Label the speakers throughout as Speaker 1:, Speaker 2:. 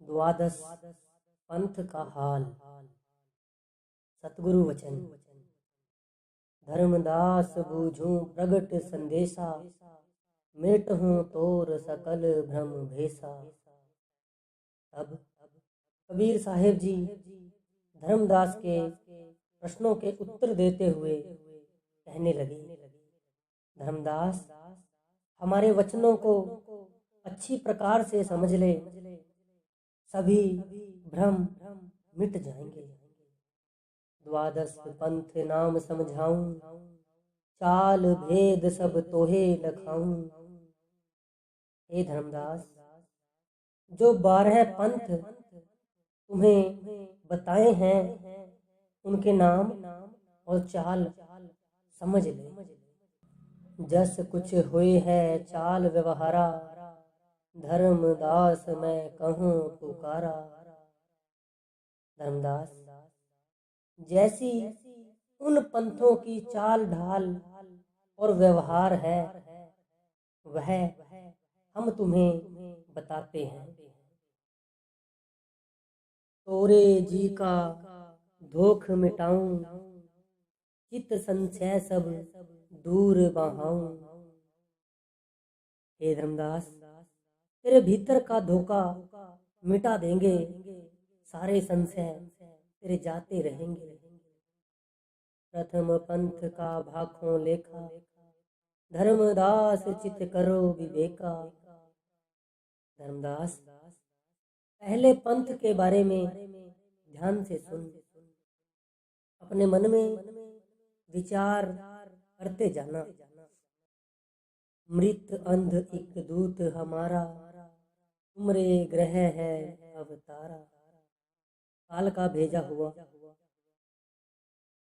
Speaker 1: द्वादश पंथ का हाल। सतगुरु वचन। धर्मदास बूझूं प्रगट संदेशा, मेटहूं तोर सकल भ्रम भेसा। अब कबीर साहेब जी धर्मदास के प्रश्नों के उत्तर देते हुए कहने लगे, धर्मदास, हमारे वचनों को अच्छी प्रकार से समझ ले, सभी भ्रम मिट जाएंगे। द्वादश पंथ नाम समझाऊं, चाल भेद सब तोहे लखाऊं। हे धर्मदास, जो 12 पंथ तुम्हें बताए हैं, उनके नाम और चाल समझ ले। जस कुछ हुए है चाल व्यवहारा, धर्मदास मैं कहूँ पुकारा। धर्मदास, जैसी उन पंथों की चाल ढाल और व्यवहार है, वह हम तुम्हें बताते हैं। तोरे जी का धोख मिटाऊं, चित संशय सब दूर बहाऊं। हे धर्मदास, तेरे भीतर का धोखा मिटा देंगे, सारे संशय तेरे जाते रहेंगे। प्रथम पंथ का भाखों लेखा, धर्मदास चित करो विवेका। धर्मदास, पहले पंथ के बारे में ध्यान से सुन, अपने मन में विचार करते जाना। मृत अंध एक दूत हमारा, तुमरे ग्रह है अवतारा। काल का भेजा हुआ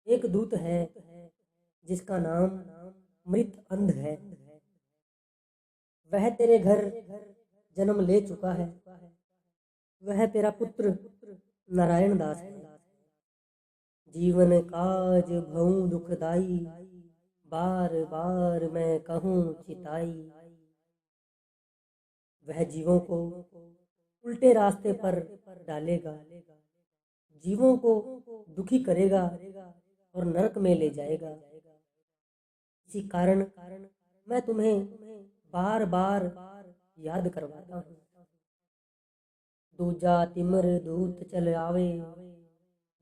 Speaker 1: एक दूत है, जिसका नाम मृत अंध है। वह तेरे घर जन्म ले चुका है। वह तेरा पुत्र नारायण दास है। जीवन काज भऊं दुखदाई, बार बार मैं कहूँ चिताई। वह जीवों को उल्टे रास्ते पर डालेगा, जीवों को दुखी करेगा और नरक में ले जाएगा। इसी कारण मैं तुम्हें बार बार याद करवाता हूँ। दूजा तिमर दूत चल आवे,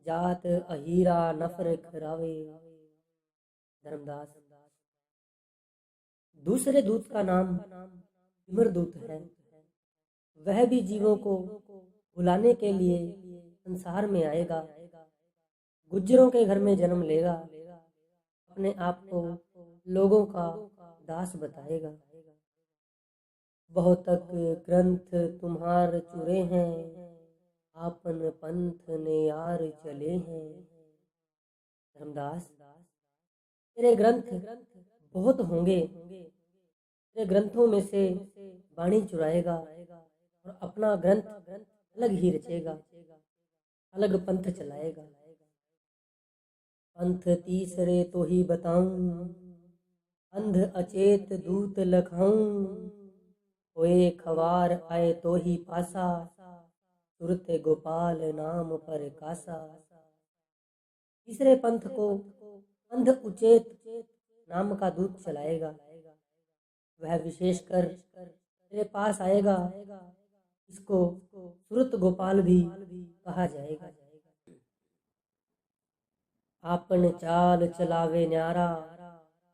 Speaker 1: जात अहीरा नफर खरावे। धर्मदास, दूसरे दूत का नाम तिमर दूत है। वह भी जीवों को भुलाने के लिए संसार में आएगा, गुज्जरों के घर में जन्म लेगा, अपने आप को लोगों का दास बताएगा। बहुतक ग्रंथ तुम्हार चुरे हैं, आपन पंथ ने यार चले हैं। धर्मदास, तेरे ग्रंथ बहुत होंगे, तेरे ग्रंथों में से वाणी चुराएगा और अपना ग्रंथ अलग ही रचेगा, अलग पंथ चलाएगा। पंथ तीसरे तो ही बताऊं, अंध अचेत दूत लखाऊं। होए खवार आए तो ही पासा, सुरत गोपाल नाम पर कासा। तीसरे पंथ को अंध उचेत नाम का दूत चलाएगा। वह विशेषकर तेरे पास आएगा। इसको सुरत गोपाल भी कहा जाएगा। आपन चाल चलावे न्यारा,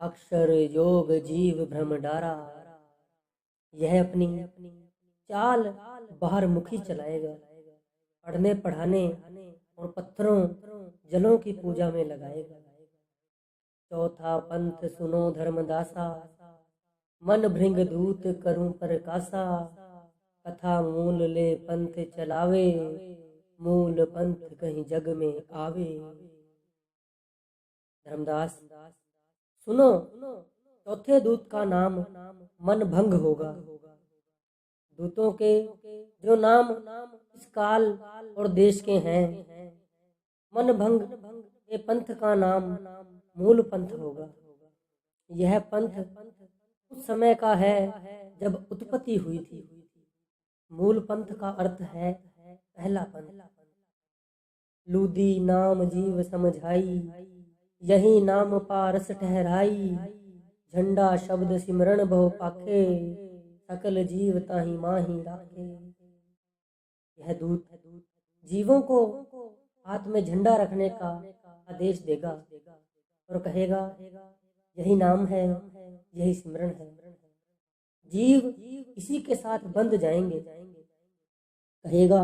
Speaker 1: अक्षर योग जीव भ्रम डारा। यह अपनी चाल बाहर मुखी चलाएगा, पढ़ने पढ़ाने और पत्थरों जलों की पूजा में लगाएगा। चौथा पंथ सुनो धर्मदासा, मन भृंग दूत करूं प्रकाशा। कथा मूल ले पंथ चलावे, मूल पंथ कहीं जग में आवे। धर्मदास, सुनो, चौथे दूत का नाम मन भंग होगा। दूतों के जो नाम इस काल और देश के हैं, मन भंग के पंथ का नाम मूल पंथ होगा। यह पंथ उस समय का है जब उत्पत्ति हुई थी। मूल पंथ का अर्थ है पहला पंथ। लूदी नाम जीव समझाई, यही नाम पारस ठहराई। झंडा शब्द सिमरन बहु पाखे, सकल जीव ताहि माही राखे। यह दूत जीवों को हाथ में झंडा रखने का आदेश देगा और कहेगा यही नाम है, यही सिमरन है। जीव इसी के साथ बंध जाएंगे। कहेगा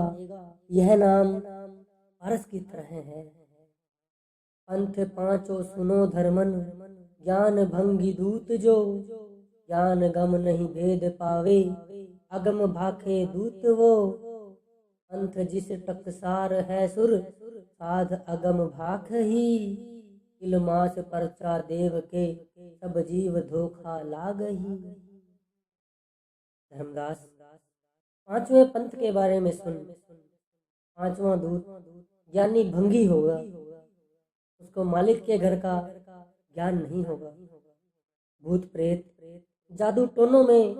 Speaker 1: यह नाम पारस की तरह है। पंथ पांचों सुनो धर्मन, ज्ञान भंगी दूत जो। ज्ञान गम नहीं भेद पावे, अगम भाखे दूत वो। पंथ जिस टकसार है सुर, साध अगम भाख ही। इलमास परचा देव के, सब जीव धोखा लाग ही। धर्मदास पांचवें पंथ के बारे में सुन। पांचवा दूत ज्ञानी भंगी होगा, उसको मालिक के घर का ज्ञान नहीं होगा। भूत प्रेत जादू टोनों में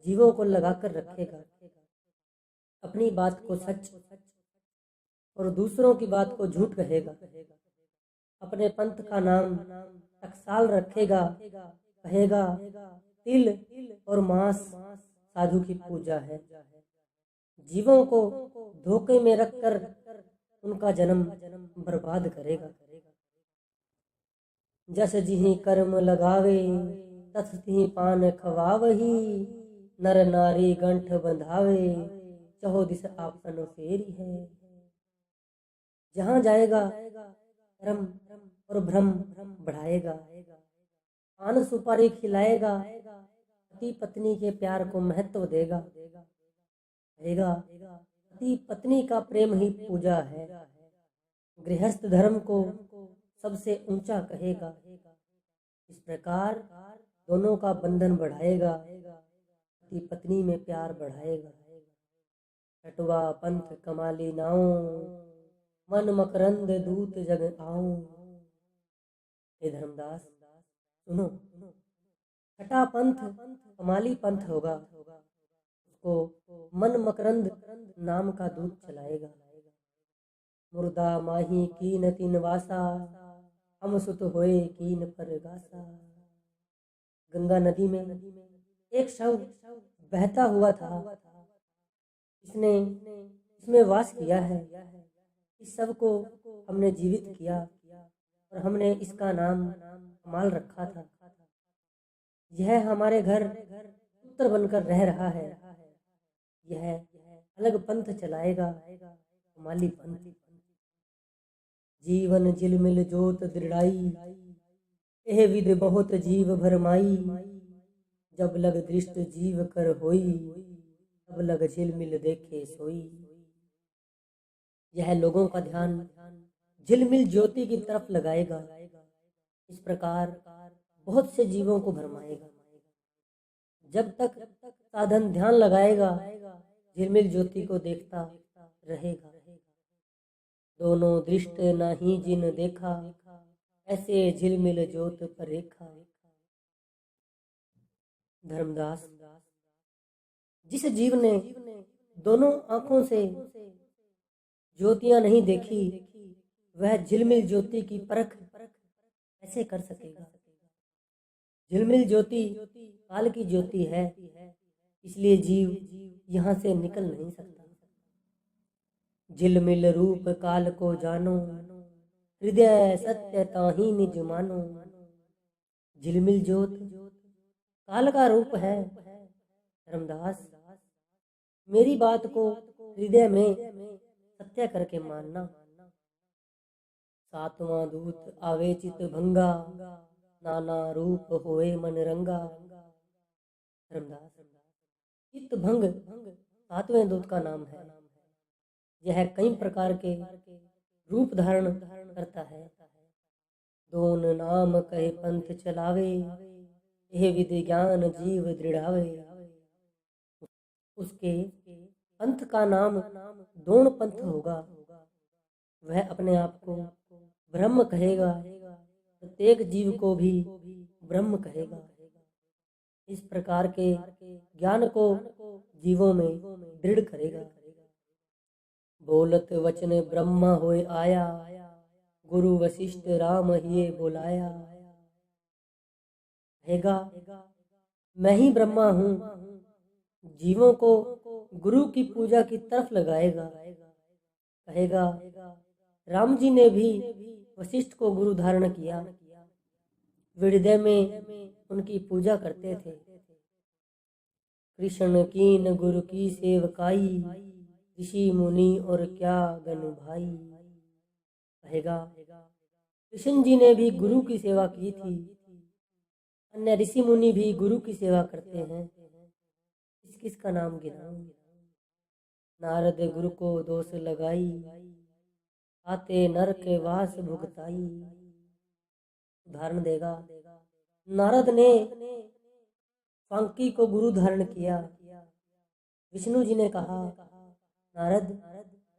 Speaker 1: जीवों को लगाकर रखेगा। अपनी बात को सच और दूसरों की बात को झूठ कहेगा। अपने पंथ का नाम टकसाल रखेगा। कहेगा तिल और मांस साधु की पूजा है। जीवों को धोखे में रखकर उनका जन्म बर्बाद करेगा। जस जिहि कर्म लगावे, तस तिहि पान खवावही। नर नारी गंठ बंधावे, चहो दिस आपन फेरी है। जहां जाएगा कर्म और भ्रम बढ़ाएगा। पान सुपारी खिलाएगा, पति पत्नी के प्यार को महत्व देगा। कहेगा पति पत्नी का प्रेम ही पूजा है। गृहस्थ धर्म को सबसे ऊंचा कहेगा। इस प्रकार दोनों का बंधन बढ़ाएगा, पति पत्नी में प्यार बढ़ाएगा। छठवा पंथ कमाली नाओ, मन मकरंद दूत जग आओ। हे धर्मदास सुनो, छठा पंथ कमाली पंथ होगा। उसको मन मकरंद नाम का दूत चलाएगा। मुर्दा माही कीन तीन वासा, हम सुत होए कीन पर गासा। गंगा नदी में एक शव बहता हुआ था। इसमें वास किया है। इस शव को हमने जीवित किया और हमने इसका नाम कमाल रखा था। यह हमारे घर पुत्र बनकर रह रहा है। यह अलग पंथ चलाएगा, कमाली पंथ। जीवन झिलमिल जोत दृढ़ाई, एह विद बहुत जीव भरमाई। जब लग दृष्ट जीव कर होई, तब लग झिलमिल देखे सोई। यह लोगों का ध्यान झिलमिल ज्योति की तरफ लगाएगा। इस प्रकार बहुत से जीवों को भरमाएगा। जब तक साधन ध्यान लगाएगा, झिलमिल ज्योति को देखता रहेगा। दोनों दृष्ट नहीं जिन देखा, ऐसे झिलमिल ज्योत पर रेखा। धर्मदास जिस जीव ने दोनों आंखों से ज्योतियां नहीं देखी, वह झिलमिल ज्योति की परख कैसे कर सकेगा। झिलमिल ज्योति काल की ज्योति है, इसलिए जीव यहाँ से निकल नहीं सकता। झिलमिल रूप काल को जानो, हृदय सत्य ताहि निज मानो। झिलमिल ज्योत काल का रूप है। धर्मदास मेरी बात को हृदय में सत्य करके मानना। सातवां दूत आवे चित भंगा, नाना रूप होए मन रंगा। धर्मदास चित भंग सातवें दूत का नाम है। यह कई प्रकार के रूप धारण करता है। दोन नाम कहे पंथ चलावे, यह विधि ज्ञान जीव दृढ़ावे। उसके पंथ का नाम दोन पंथ होगा। वह अपने आप को ब्रह्म कहेगा, प्रत्येक जीव को भी ब्रह्म कहेगा। इस प्रकार के ज्ञान को जीवों में दृढ़ करेगा। बोलत वचन ब्रह्मा होए आया, गुरु वशिष्ठ राम हिये बुलाया। कहेगा मैं ही ब्रह्मा हूँ, जीवों को गुरु की पूजा की तरफ लगाएगा। कहेगा राम जी ने भी वशिष्ठ को गुरु धारण किया, हृदय में उनकी पूजा करते थे। कृष्ण कीन गुरु की सेवकाई, ऋषि मुनि और क्या गनु भाई। कहेगा कृष्ण जी ने भी गुरु की सेवा की थी, अन्य ऋषि मुनि भी गुरु की सेवा करते हैं, किस किस का नाम गिनाऊं। नारद गुरु को दोष लगाई, आते नरक वास भुगताई। उदाहरण देगा, नारद ने सांकी को गुरु धारण किया। विष्णु जी ने कहा नारद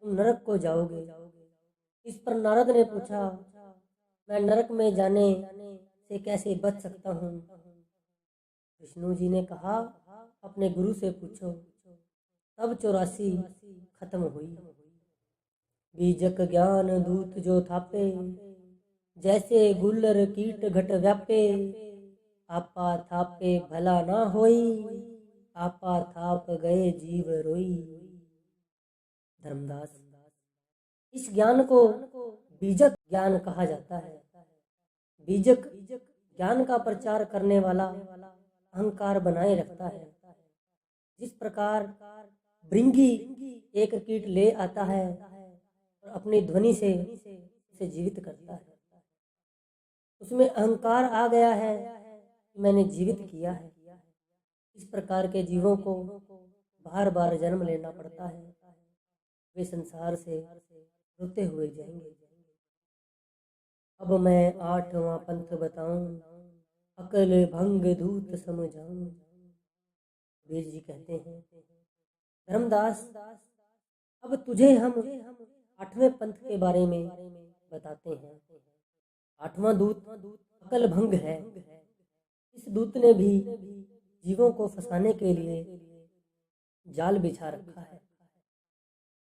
Speaker 1: तुम नरक को जाओगे। इस पर नारद ने पूछा मैं नरक में जाने से कैसे बच सकता हूँ। विष्णु जी ने कहा अपने गुरु से पूछो। तब 84 खत्म हुई। बीजक ज्ञान दूत जो थापे, जैसे गुल्लर कीट घट व्यापे। आपा थापे भला ना होई, आपा थाप गए जीव रोई। धर्मदास, इस ज्ञान को बीजक ज्ञान कहा जाता है। बीजक ज्ञान का प्रचार करने वाला अहंकार बनाए रखता है। जिस प्रकार भृंगी एक कीट ले आता है और अपनी ध्वनि से उसे जीवित करता है, उसमें अहंकार आ गया है कि मैंने जीवित किया है। इस प्रकार के जीवों को बार बार जन्म लेना पड़ता है, वे संसार से रोते हुए जाएंगे। अब मैं 8वां पंथ बताऊं, अकल भंग दूत समझाऊं। वीर जी कहते हैं धर्मदास अब तुझे हम 8वें पंथ के बारे में बताते हैं। 8वां दूत अकल भंग है। इस दूत ने भी जीवों को फंसाने के लिए जाल बिछा रखा है।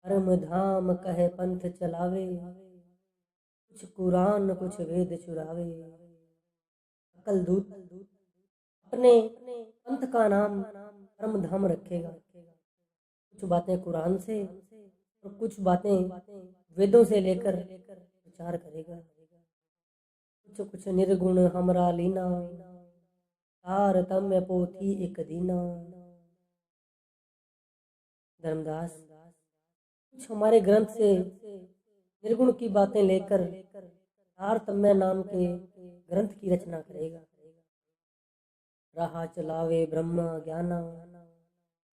Speaker 1: परम धाम कहे पंथ चलावे, कुछ कुरान कुछ वेद चुरावे। अकल दूत अपने पंथ का नाम परम धाम रखेगा, कुछ बातें कुरान से और कुछ बातें वेदों से लेकर विचार करेगा। कुछ कुछ निर्गुण हमरा लीना, तारतम्य पोथी एक दीना। धर्मदास, कुछ हमारे ग्रंथ से निर्गुण की बातें लेकर तारतम्य नाम के ग्रंथ की रचना करेगा। राह चलावे ब्रह्म ज्ञाना,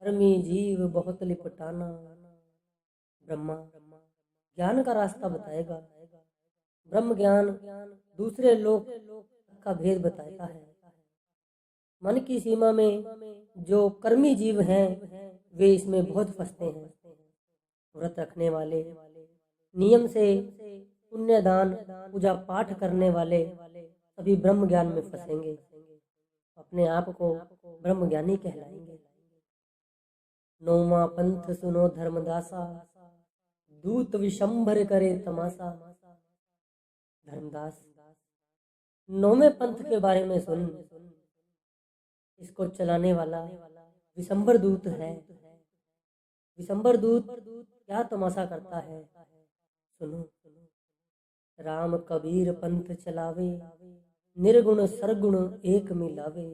Speaker 1: कर्मी जीव बहुत लिपटाना। ब्रह्मा ज्ञान का रास्ता बताएगा। ब्रह्म ज्ञान दूसरे लोक का भेद बताता है। मन की सीमा में जो कर्मी जीव हैं वे इसमें बहुत फंसते हैं। व्रत रखने वाले, नियम से पुण्य दान पूजा पाठ करने वाले सभी ब्रह्म ज्ञान में फंसेंगे, अपने आप को ब्रह्म ज्ञानी कहलाएंगे। 9वां पंथ सुनो धर्मदासा, दूत विशंभर करे तमाशा। धर्मदास, 9वें पंथ के बारे में सुन। इसको चलाने वाला विशंभर दूत है। विशंभर दूत क्या तमाशा करता है सुनो। राम कबीर पंथ चलावे, निर्गुण सरगुण एक मिलावे।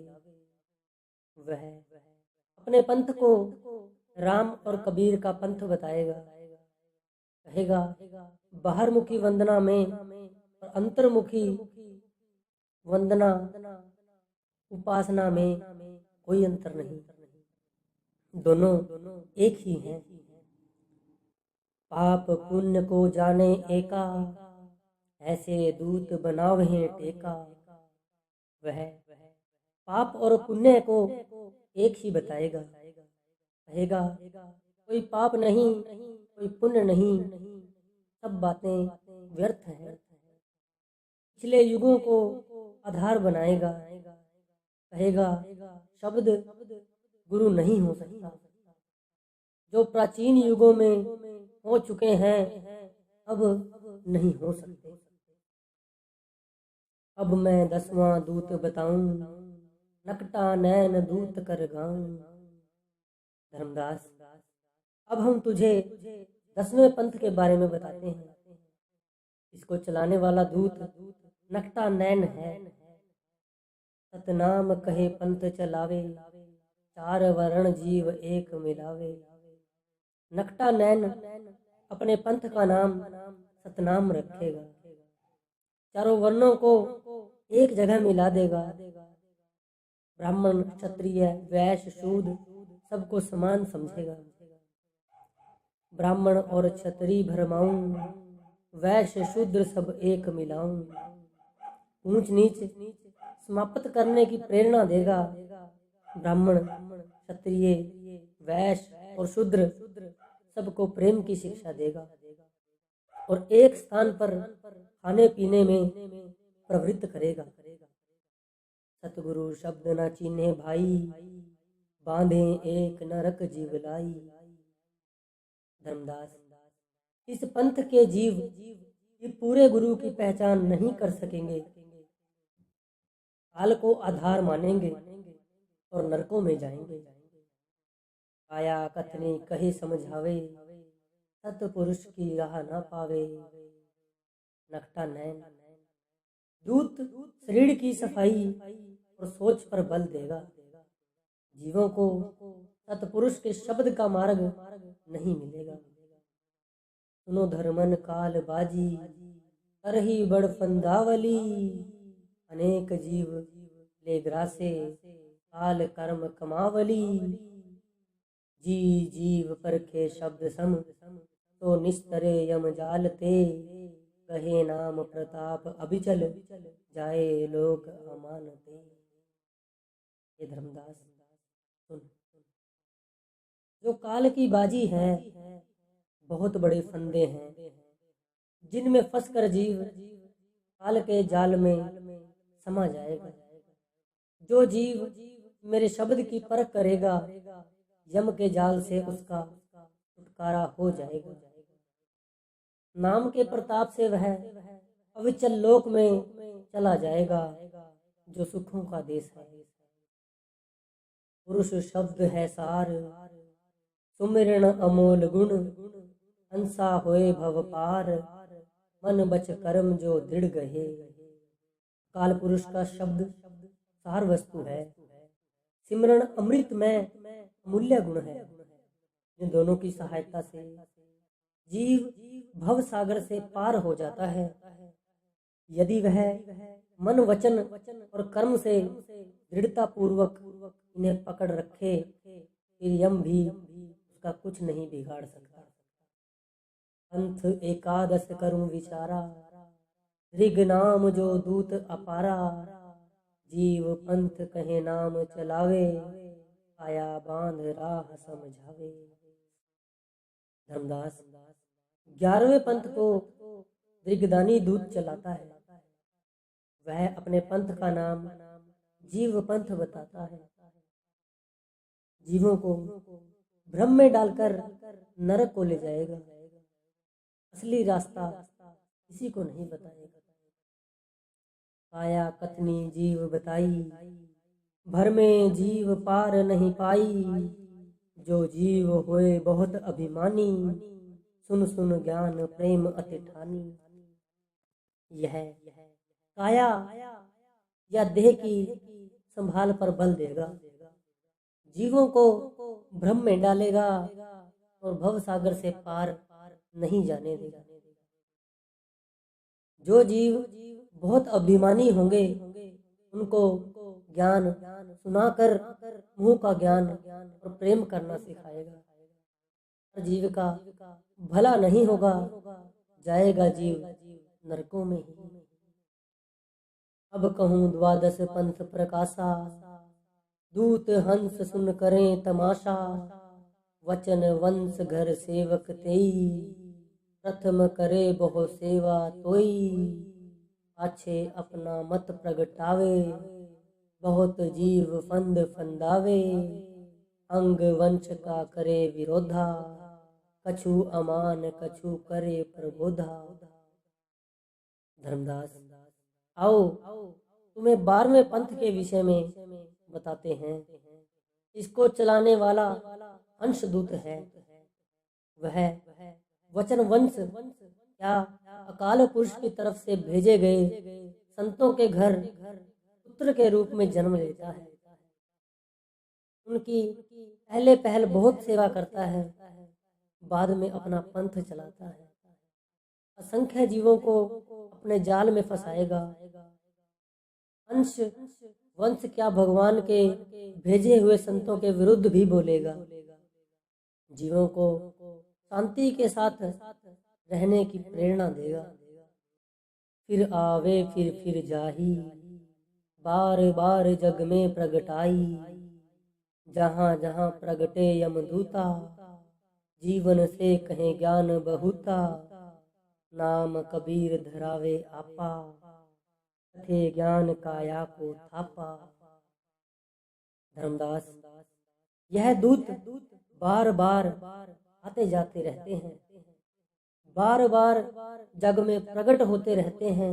Speaker 1: वह अपने पंथ को राम और कबीर का पंथ बताएगा। कहेगा बाहरमुखी वंदना में और अंतर्मुखी वंदना उपासना में कोई अंतर नहीं, दोनों एक ही हैं। पाप पुण्य को जाने एका, ऐसे दूत बनावे टेका। वह पाप और पुण्य को एक ही बताएगा। कहेगा कोई पाप नहीं, कोई पुण्य नहीं, सब बातें व्यर्थ हैं। पिछले युगों को आधार बनाएगा। कहेगा शब्द गुरु नहीं हो सकता, जो प्राचीन युगों में हो चुके हैं अब नहीं हो सकते। अब मैं 10वां दूत बताऊं, नकटा नैन दूत कर गाऊं। धर्मदास, अब हम तुझे 10वें पंथ के बारे में बताते हैं। इसको चलाने वाला दूत नकटा नैन है। सतनाम कहे पंथ चलावे, 4 वर्ण जीव एक मिलावे। नकटा नैन अपने पंथ का नाम सतनाम रखेगा, चारों वर्णों को एक जगह मिला देगा। ब्राह्मण, क्षत्रिय, वैश्य, शूद्र सबको समान समझेगा। ब्राह्मण और क्षत्रिय भरमाऊं, वैश्य शूद्र सब एक मिलाऊं। ऊंच नीच समाप्त करने की प्रेरणा देगा। ब्राह्मण, क्षत्रिय, वैश्य और शूद्र सबको प्रेम की शिक्षा देगा और एक स्थान पर खाने पीने में प्रवृत्त करेगा। सतगुरु शब्द न चीन्हे भाई, बांधे एक नरक जीवलाई। धर्मदास, इस पंथ के जीव ये पूरे गुरु की पहचान नहीं कर सकेंगे, काल को आधार मानेंगे और नरकों में जाएंगे। काया कथनी कहे समझावे, सतपुरुष की राह ना पावे। नकटा नैन दूत शरीर की सफाई और सोच पर बल देगा। जीवों को सतपुरुष के शब्द का मार्ग नहीं मिलेगा। सुनो धर्मन काल बाजी, करही बड़ फंदावली। अनेक जीव ले ग्रासे, काल कर्म कमावली। जी जीव पर के शब्द सम, तो निस्तरे यम जालते। कहे नाम प्रताप अभिचल, जाए लोक अमानते। ये धर्मदास सुन, जो काल की बाजी है, बहुत बड़े फंदे हैं जिनमें फंसकर जीव काल के जाल में समा जाएगा। जो जीव मेरे शब्द की परख करेगा, यम के जाल से उसका छुटकारा हो जाएगा। नाम के प्रताप से वह अविचल लोक में चला जाएगा, जो सुखों का देश है। पुरुष शब्द है सार, सुमिरन अमोल गुण। हंसा होए भव पार, मन बच कर्म जो दृढ़ गहे। काल पुरुष का शब्द सार वस्तु है, सिमरन अमृत में मूल्य गुण है। इन दोनों की सहायता से जीव भव सागर से पार हो जाता है। यदि वह मन, वचन और कर्म से दृढ़ता पूर्वक इन्हें पकड़ रखे, फिर यम भी उसका कुछ नहीं बिगाड़ सकता। पंथ एकादश करूं विचारा, ऋग नाम जो दूत अपारा। जीव पंथ कहे नाम चलावे, आया बांध राह समझावे। धर्मदास, 11वें पंथ को दृगदानी दूत चलाता है। वह अपने पंथ का नाम जीव पंथ बताता है। जीवों को भ्रम में डालकर नरक को ले जाएगा। असली रास्ता किसी को नहीं बताएगा। काया कथनी जीव बताई, भर में जीव पार नहीं पाई। जो जीव होए बहुत अभिमानी, सुन सुन ज्ञान प्रेम अति ठानी। यह काया या देह की संभाल पर बल देगा, जीवों को भ्रम में डालेगा और भव सागर से पार नहीं जाने देगा। जो जीव बहुत अभिमानी होंगे, उनको ज्ञान सुनाकर मुंह का ज्ञान और प्रेम करना सिखाएगा। जीव का भला नहीं होगा, जाएगा जीव नरकों में ही। अब कहूँ 12 पंथ प्रकाशा, दूत हंस सुन करें तमाशा। वचन वंश घर सेवक तेई, प्रथम करे बहु सेवा तोई। पाछे अपना मत प्रगटावे, बहुत जीव फंद फंदावे। अंग वंश का करे विरोधा, कछु अमान कछु करे प्रबोधा। धर्मदास, आओ तुम्हें 12वें पंथ के विषय में बताते हैं। इसको चलाने वाला अंशदूत है। वह वचन वंश या अकाल पुरुष की तरफ से भेजे गए संतों के घर पुत्र के रूप में जन्म लेता है। उनकी पहले पहल बहुत सेवा करता है, बाद में अपना पंथ चलाता है। असंख्य जीवों को अपने जाल में फंसाएगा। अंश वंश क्या भगवान के भेजे हुए संतों के विरुद्ध भी बोलेगा। जीवों को शांति के साथ रहने की प्रेरणा देगा। फिर आवे फिर जाही, बार बार जग में प्रगटाई। जहाँ जहाँ प्रगटे यमदूता, जीवन से कहे ज्ञान बहुता। नाम कबीर धरावे आपा, थे ज्ञान काया को थापा। धर्मदास, यह दूत बार बार आते जाते रहते हैं, बार बार जग में प्रकट होते रहते हैं।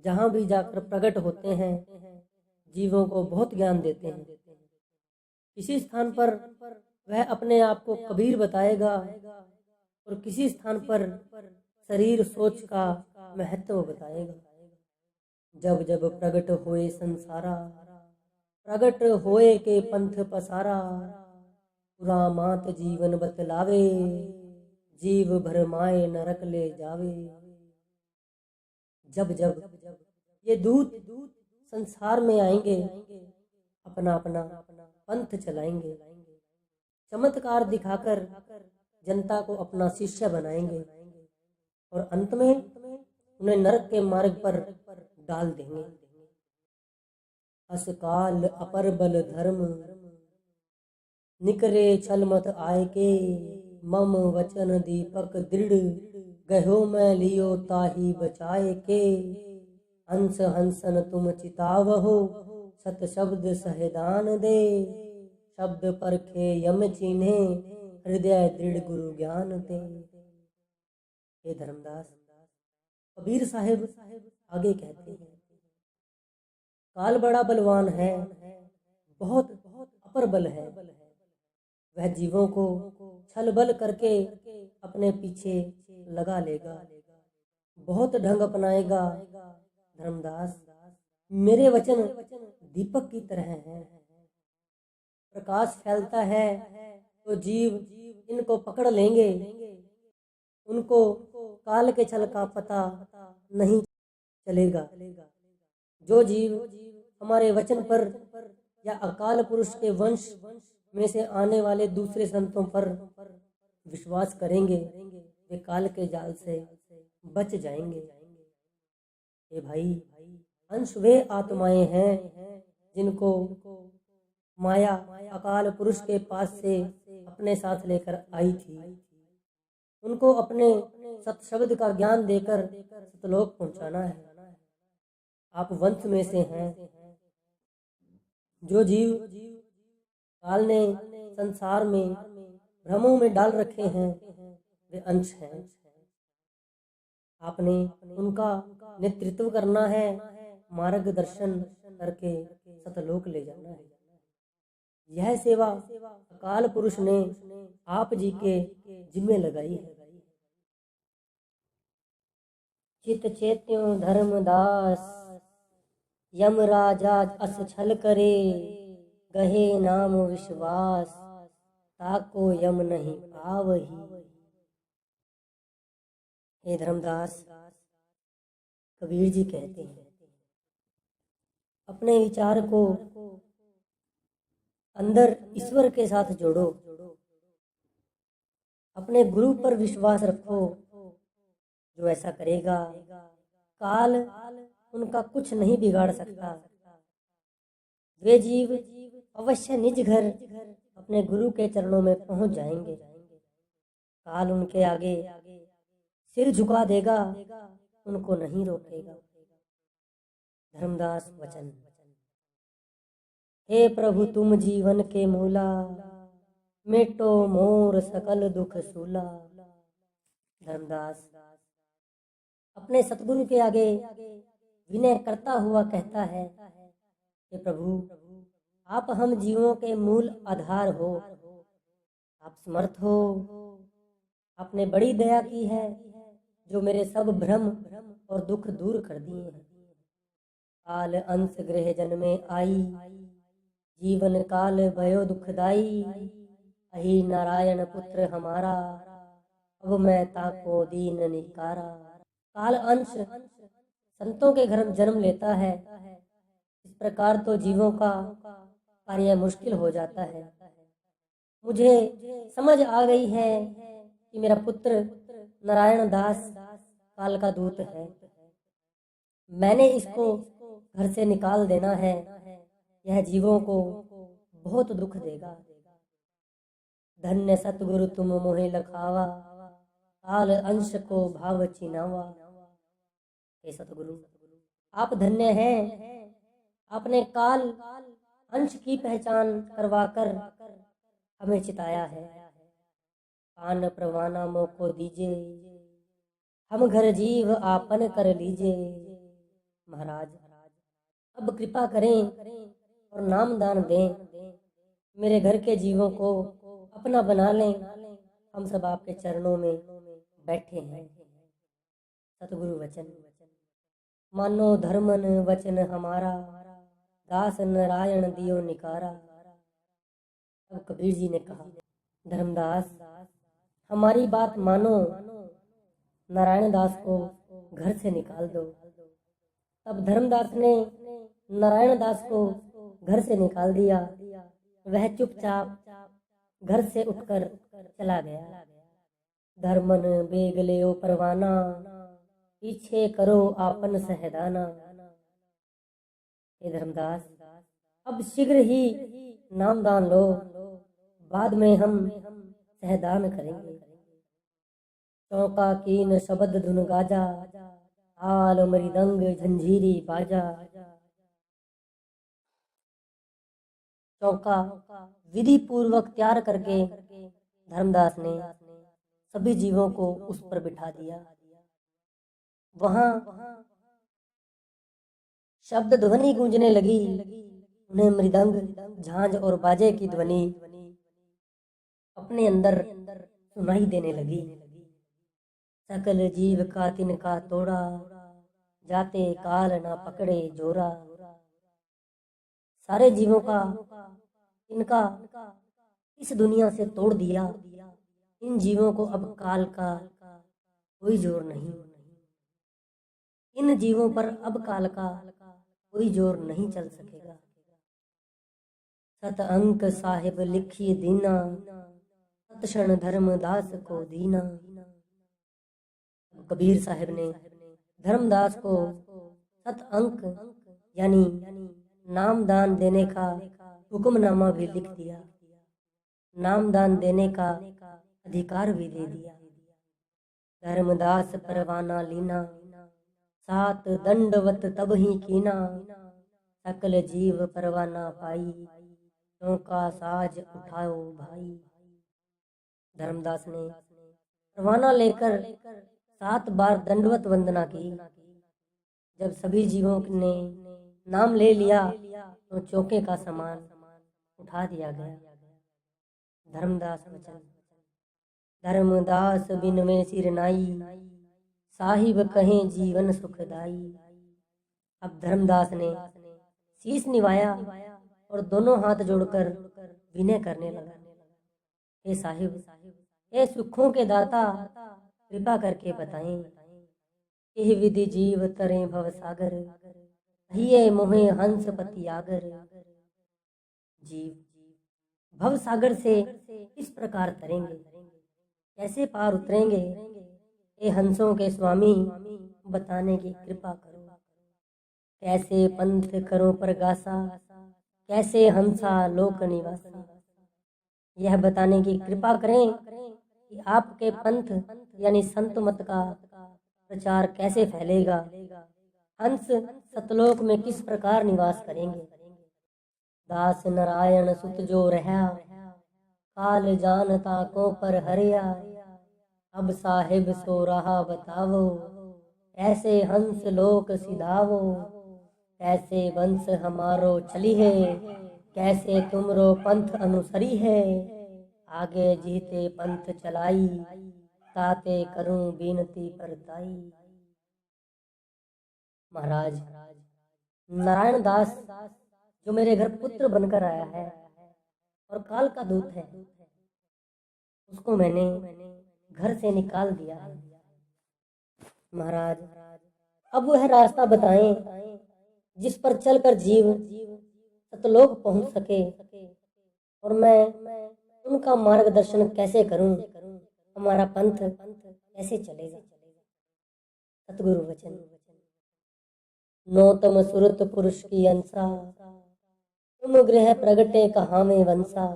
Speaker 1: जहाँ भी जाकर प्रकट होते हैं, जीवों को बहुत ज्ञान देते हैं। किसी स्थान पर वह अपने आप को कबीर बताएगा और किसी स्थान पर शरीर सोच का महत्व बताएगा। जब जब प्रगट होए संसारा, प्रगट होए के पंथ पसारा। पुरा मात जीवन बतलावे, जीव भरमाए नरक ले जावे। जब जब ये दूत संसार में आएंगे, अपना अपना पंथ चलाएंगे, चमत्कार दिखाकर जनता को अपना शिष्य बनाएंगे और अंत में उन्हें नरक के मार्ग पर डाल देंगे। असकाल अपर बल धर्म, निकरे छल मत आय के। मम वचन दीपक दृढ़, गहो मैं लियो ताही बचाए के। हंस हंसन तुम चितावहो, सत शब्द सहदान दे। शब्द परखे यम चिन्हे, हृदय दृढ़ गुरु ज्ञान दे। हे धर्मदास, कबीर साहिब आगे कहते हैं, काल बड़ा बलवान है, बहुत अपर बल है। वह जीवों को छल बल करके अपने पीछे लगा लेगा, बहुत ढंग अपनाएगा। धर्मदास, मेरे वचन दीपक की तरह हैं, प्रकाश फैलता है तो जीव इनको पकड़ लेंगे। उनको काल के छल का पता नहीं चलेगा। जो जीव हमारे वचन पर या अकाल पुरुष के वंश में से आने वाले दूसरे संतों पर विश्वास करेंगे, वे काल के जाल से बच जाएंगे। हे भाई, अंश वे आत्माएं हैं जिनको माया अकाल पुरुष के पास से अपने साथ लेकर आई थी। उनको अपने सत शब्द का ज्ञान देकर सतलोक पहुंचाना है। आप वंश में से हैं। जो जीव काल ने संसार में भ्रमों में डाल रखे हैं, वे अंश हैं। आपने उनका नेतृत्व करना है, मार्गदर्शन करके सतलोक ले जाना है। यह सेवा अकाल पुरुष ने आप जी के जिम्मे लगाई है। चित चेत्यो धर्मदास, यम राजा अस छल करे। गहे नाम विश्वास, ताको यम नहीं पावही। हे धर्मदास, कबीर जी कहते हैं, अपने विचार को अंदर ईश्वर के साथ जोड़ो, अपने गुरु पर विश्वास रखो। जो ऐसा करेगा, काल उनका कुछ नहीं बिगाड़ सकता। वे जीव अवश्य निज घर अपने गुरु के चरणों में पहुंच जाएंगे। काल उनके आगे सिर झुका देगा, उनको नहीं रोकेगा। धर्मदास वचन। हे प्रभु तुम जीवन के मूला, मिटो मोर सकल दुख सूला। धर्मदास अपने सतगुरु के आगे विनय करता हुआ कहता है कि प्रभु आप हम जीवों के मूल आधार हो, आप समर्थ हो, आपने बड़ी दया की है जो मेरे सब भ्रम और दुख दूर कर दिए हैं। काल अंश गृह जन्मे आई, जीवन काल भयो दुखदाई, अहि नारायण पुत्र हमारा, अब मैं ताको दीन निकारा। काल अंश संतों के घर जन्म लेता है, इस प्रकार तो जीवों का कार्य मुश्किल हो जाता है। मुझे समझ आ गई है कि मेरा पुत्र नारायण दास काल का दूत है, मैंने इसको घर से निकाल देना है, यह जीवों को बहुत दुख देगा। धन्य सतगुरु तुम मोहे लखावा, काल अंश को भाव चिनावा। हे सतगुरु आप धन्य हैं, आपने काल अंश की पहचान करवाकर हमें चिताया है। कान प्रवाना मोको दीजे, हम घर जीव आपन कर लीजे। महाराज अब कृपा करें और नाम दान दें, मेरे घर के जीवों को अपना बना लें, हम सब आपके चरणों में बैठे हैं। सतगुरु वचन मानो धर्मन वचन हमारा, दास नारायण दियो निकारा। अब कबीर जी ने कहा, धर्मदास हमारी बात मानो, नारायण दास को घर से निकाल दो। तब धर्मदास ने नारायण दास को घर से निकाल दिया। वह चुपचाप घर से उठकर चला गया। धर्मन बेग लेओ परवाना, पीछे करो आपन सहदाना। हे धर्मदास अब शीघ्र ही नामदान लो, बाद में हम सहदान करेंगे। चौका कीन शब्द धुन गाजा, आल मृदंग झंझीरी बाजा। चौका विधि पूर्वक तैयार करके धर्मदास ने सभी जीवों को उस पर बिठा दिया। वहां शब्द ध्वनि गूंजने लगी, उन्हें मृदंग झांझ और बाजे की ध्वनि अपने अंदर सुनाई देने लगी। सकल जीव का तिनका तोड़ा, जाते काल ना पकड़े जोरा। सारे जीवों का इनका इस दुनिया से तोड़ दिया। इन जीवों को अब काल का कोई जोर नहीं, इन जीवों पर अब काल का कोई जोर नहीं चल सकेगा। सत अंक साहिब लिखिए दीना, सतक्षण धर्मदास को दीना। कबीर साहब ने धर्मदास को सत अंक यानी नामदान देने का हुक्मनामा भी लिख दिया, नामदान देने का अधिकार भी दे दिया। धर्मदास परवाना लीना, सात दंडवत तब ही कीना। सकल जीव परवाना पाई, चौका साज उठाओ भाई। धर्मदास ने परवाना लेकर 7 बार दंडवत वंदना की। जब सभी जीवों ने नाम ले लिया तो चौके का सामान उठा दिया गया। धर्मदास वचन धर्मदास बिन में सिर नाई, साहिब कहें जीवन सुखदाई। अब धर्मदास ने शीश निभाया और दोनों हाथ जोड़कर विनय करने लगा। हे साहिब, हे सुखों के दाता, कृपा करके बताएं, यह विधि जीव तरे भव सागर, हिये मोहे हंस पति आगर। जीव भव सागर से इस प्रकार तरेंगे, कैसे पार उतरेंगे? हे हंसों के स्वामी, बताने की कृपा करो। कैसे पंथ करो परगासा, कैसे हंसा लोक निवासा। यह बताने की कृपा करें कि आपके पंथ यानी संत मत का प्रचार कैसे फैलेगा, हंस सतलोक में किस प्रकार निवास करेंगे। दास नारायण सुत जो रहा, काल जानता को पर हरिया। अब साहिब सो रहा बतावो, ऐसे हंस लोक सिधावो। कैसे वंश हमारो चली है, कैसे तुमरो पंथ अनुसरी है। आगे जीते पंथ चलाई, ताते करूं बीनती परताई। महाराज नारायण दास जो मेरे घर पुत्र बनकर आया है और काल का दूत है, उसको मैंने घर से निकाल दिया है। महाराज अब वह रास्ता बताएं जिस पर चलकर जीव सतलोक पहुंच सके, और मैं उनका मार्गदर्शन कैसे करूं, हमारा पंथ कैसे चलेगा। सतगुरु वचन। नौतम सुरत पुरुष की अंसा, तुम गृह प्रगटे कहाँ में वंसा।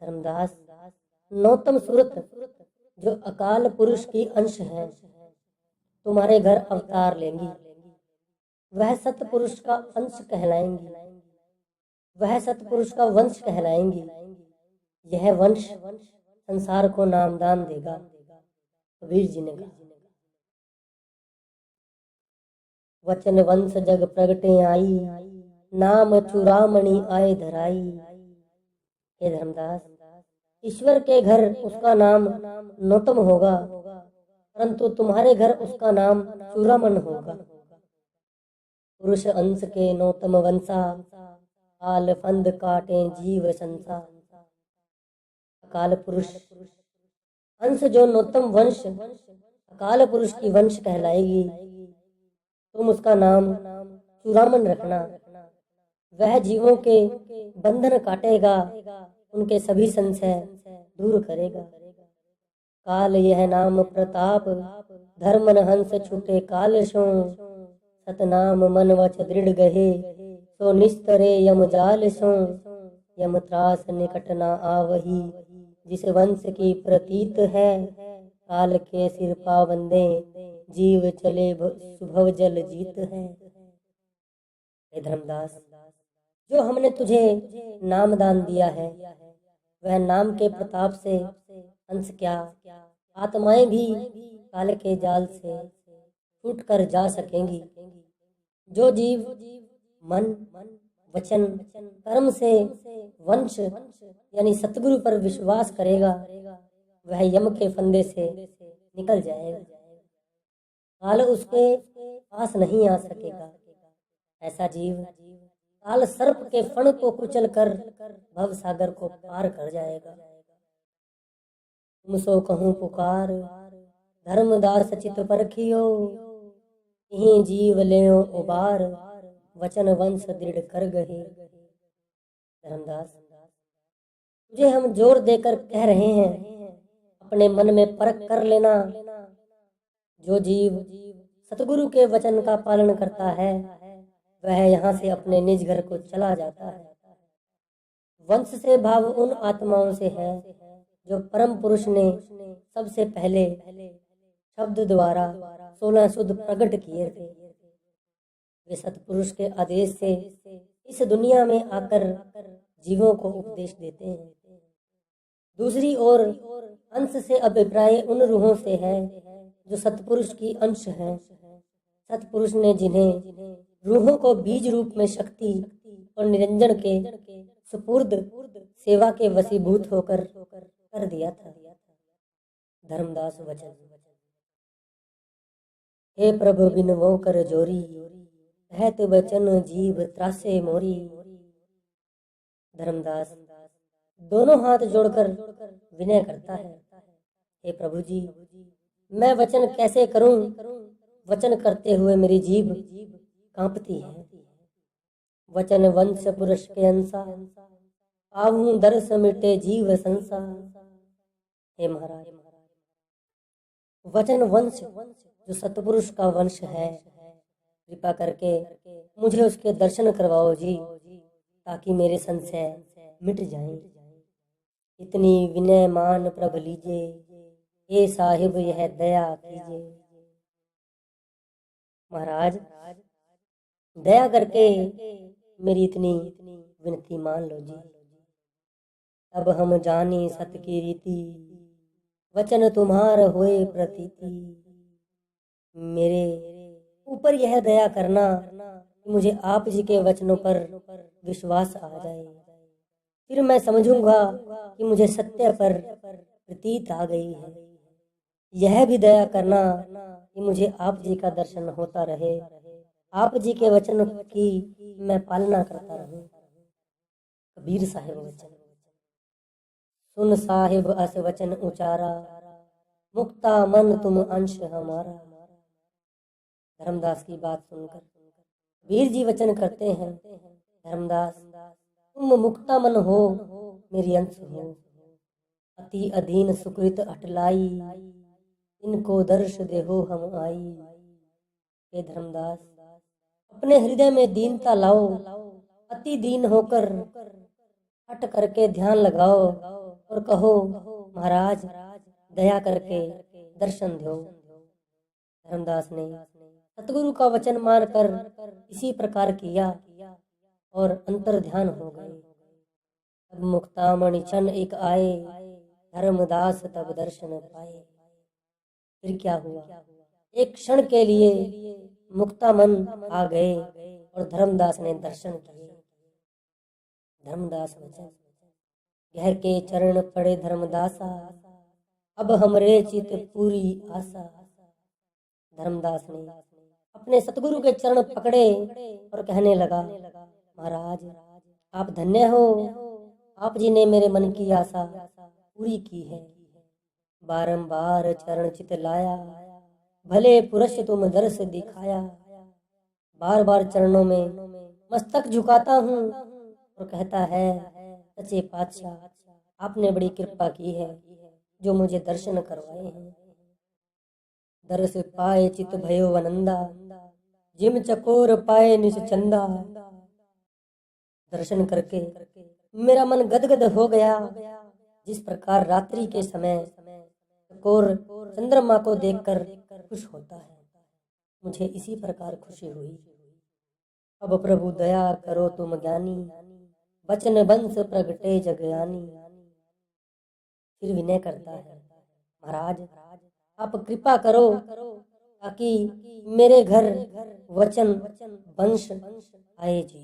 Speaker 1: धर्मदास नौतम सुरत जो अकाल पुरुष की अंश है, तुम्हारे घर अवतार लेंगी। वह सतपुरुष का अंश कहलाएंगी, वह सतपुरुष का वंश कहलाएंगी। यह वंश संसार को नामदान देगा। कबीर जी ने कहा, वचन वंश जग प्रगटे आई, नाम चूड़ामणि आए धराई। हे धर्मदास, ईश्वर के घर उसका नाम नौतम होगा, परंतु तुम्हारे घर उसका नाम चूड़ामण होगा। पुरुष अंश के नौतम वंशा, काल फंद काटे जीव संसा। अकाल पुरुष अंश जो नौतम वंश अकाल पुरुष की वंश कहलाएगी, तुम उसका नाम चूड़ामन रखना। वह जीवों के बंधन काटेगा, उनके सभी संशय दूर करेगा। काल यह नाम प्रताप, धर्मन हंस छूटे काल सो। सतनाम मन वच दृढ़ गहे, सो निस्तरे यम जाल सो। यम त्रास निकट न आवही, जिस वंश की प्रतीत है। काल के सिर पाबंदे, जीव चले सुभव जल जीत है। हे धर्मदास, जो हमने तुझे नामदान दिया है, वह नाम के प्रताप से अंश क्या, आत्माएं भी काल के जाल से छूट कर जा सकेंगी। जो जीव मन वचन कर्म से वंश यानी सतगुरु पर विश्वास करेगा, वह यम के फंदे से निकल जाएगा। काल उसके पास नहीं आ सकेगा। ऐसा जीव काल सर्प के फण को कुचल कर भव सागर को पार कर जाएगा। तुम सो कहूँ पुकार, धर्मदास चित परखियो। यहीं जीव लेओ उबार, वचन वंश दृढ़ कर गहे। धर्मदास, तुझे हम जोर देकर कह रहे हैं, अपने मन में परख कर लेना। जो जीव सतगुरु के वचन का पालन करता है, वह यहाँ से अपने निज घर को चला जाता है। वंश से भाव उन आत्माओं से है जो परम पुरुष ने सबसे पहले शब्द द्वारा 16 शुद्ध प्रकट किए थे। वे सतपुरुष के आदेश से इस दुनिया में आकर जीवों को उपदेश देते हैं। दूसरी ओर अंश से अभिप्राय उन रूहों से है जो सतपुरुष की अंश है। सतपुरुष ने जिन्हें रूहों को बीज रूप में शक्ति और निरंजन के सुपुर्द सेवा के वशीभूत होकर कर दिया था। धर्मदास वचन। हे प्रभु बिन वो कर जोरी, कहत वचन जीव त्रासे मोरी। धर्मदास दोनों हाथ जोड़कर विनय करता है, हे प्रभु जी, मैं वचन कैसे करूं? वचन करते हुए मेरी जीभ कांपती है। वचन वंश पुरुष के अंसा, आवूं दर्श मिटे जीव संसा। हे महाराज, वचन वंश जो सतपुरुष का वंश है, कृपा करके मुझे उसके दर्शन करवाओ जी, ताकि मेरे संशय मिट जाएं। इतनी विनय मान प्रभ लीजे, हे साहिब यह दया कीजिए। महाराज दया करके मेरी इतनी विनती मान लो जी। अब हम जाने सत की रीति, वचन तुम्हार होए प्रतीति। मेरे ऊपर यह दया करना कि मुझे आप जी के वचनों पर विश्वास आ जाए, फिर मैं समझूंगा कि मुझे सत्य पर प्रतीत आ गई है। यह भी दया करना कि मुझे आप जी का दर्शन होता रहे, आप जी के वचन की मैं पालना करता रहूं। कबीर साहिब वचन। सुन साहिब अस वचन उचारा, मुक्ता मन तुम अंश हमारा। धर्मदास की बात सुनकर कबीर जी वचन करते हैं, धर्मदास तुम मुक्ता मन हो, मेरी अंश हो। अति अधीन सुकृत अटलाई, इनको दर्श देहो हम आई। हे धर्मदास, अपने हृदय में दीनता लाओ, अति दीन होकर हट करके ध्यान लगाओ और कहो महाराज दया करके दर्शन दो। धर्मदास ने सतगुरु का वचन मानकर इसी प्रकार किया और अंतर ध्यान हो गए। तब मुक्तामणि क्षण एक आए, धर्मदास तब दर्शन पाए। फिर क्या हुआ? एक क्षण के लिए मुक्तामन आ गए और धर्मदास ने दर्शन किए। धर्मदास वचन। गहर के चरण पड़े धर्मदासा, अब हमरे चित पूरी आशा। धर्मदास ने अपने सतगुरु के चरण पकड़े और कहने लगा, महाराज आप धन्य हो, आप जी ने मेरे मन की आशा पूरी की है। बारंबार चरण चित लाया, भले पुरुष तुम दर्श दिखाया। बार बार चरणों में मस्तक झुकाता हूँ और कहता है, सच्चे पातशाह आपने बड़ी कृपा की है जो मुझे दर्शन करवाए हैं। दर्श पाए चित भयो वनंदा, जिम चकोर पाए निज चंदा। दर्शन करके मेरा मन गदगद हो गया, जिस प्रकार रात्रि के समय चकोर चंद्रमा को देखकर खुश होता है, मुझे इसी प्रकार खुशी हुई। अब प्रभु दया करो तुम ज्ञानी, बचन बंस प्रगटे जगयानी। फिर विनय करता है, महाराज आप कृपा करो ताकि मेरे घर वचन वंश आए जी।